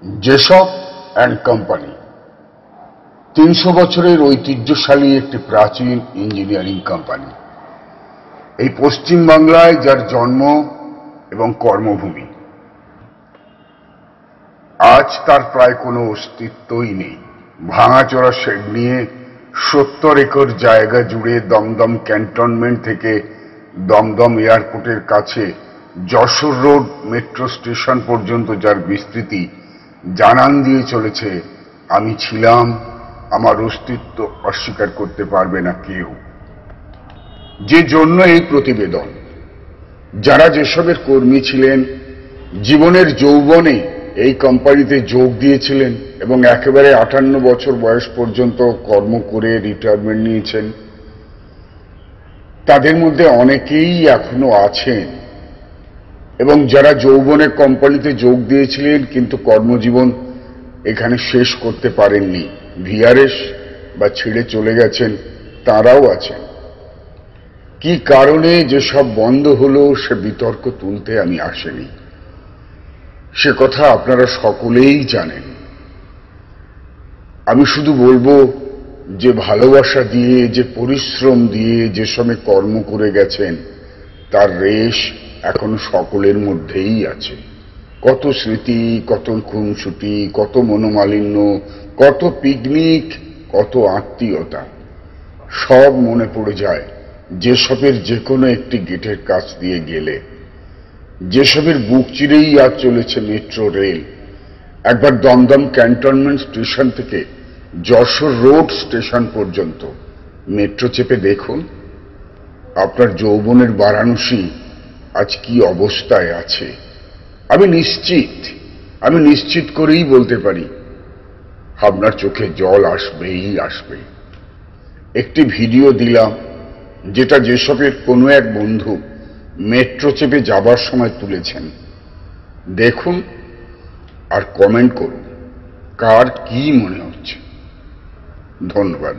যেসব and company ৩০০ বছরের ঐতিহ্যশালী একটি প্রাচীন ইঞ্জিনিয়ারিং কোম্পানি। এই পশ্চিমবাংলায় যার জন্ম এবং কর্মভূমি, আজ তার প্রায় কোনো অস্তিত্বই নেই। ভাঙাচোরা শেড নিয়ে ৭০ একর জায়গা জুড়ে দমদম ক্যান্টনমেন্ট থেকে দমদম এয়ারপোর্টের কাছে যশোর রোড মেট্রো স্টেশন পর্যন্ত যার বিস্তৃতি জানান দিয়ে চলেছে, আমি ছিলাম, আমার অস্তিত্ব অস্বীকার করতে পারবে না কেউ। যে জন্য এই প্রতিবেদন, যারা যেসবের কর্মী ছিলেন, জীবনের যৌবনে এই কোম্পানিতে যোগ দিয়েছিলেন এবং একেবারে ৫৮ বছর বয়স পর্যন্ত কর্ম করে রিটায়ারমেন্ট নিয়েছেন, তাদের মধ্যে অনেকেই এখনো আছেন। এবং যারা যৌবনে কোম্পানিতে যোগ দিয়েছিলেন কিন্তু কর্মজীবন এখানে শেষ করতে পারেননি, ভিআরএস বা ছেড়ে চলে গেছেন, তারাও আছেন। কি কারণে যেসব বন্ধ হলো সে বিতর্ক তুলতে আমি আসিনি, সে কথা আপনারা সকলেই জানেন। আমি শুধু বলবো যে ভালোবাসা দিয়ে, যে পরিশ্রম দিয়ে যে সময় কর্ম করে গেছেন, তার রেশ এখন সকলের মধ্যেই আছে। কত স্মৃতি, কত খুনসুটি, কত মনোমালিন্য, কত পিকনিক, কত আত্মীয়তা, সব মনে পড়ে যায় যেসবের যে কোনো একটি গেটের কাছ দিয়ে গেলে। যেসবের বুক চিরেই আজ চলেছে মেট্রো রেল। একবার দমদম ক্যান্টনমেন্ট স্টেশন থেকে যশোর রোড স্টেশন পর্যন্ত মেট্রো চেপে দেখুন, আপনার যৌবনের বারাণসী আজ কি অবস্থায় আছে। আমি নিশ্চিত করেই বলতে পারি, আপনার চোখে জল আসবেই আসবে। একটি ভিডিও দিলাম, যেটা যেসবের কোনো এক বন্ধু মেট্রো চেপে যাবার সময় তুলেছেন। দেখুন আর কমেন্ট করুন কার কি মনে হচ্ছে। ধন্যবাদ।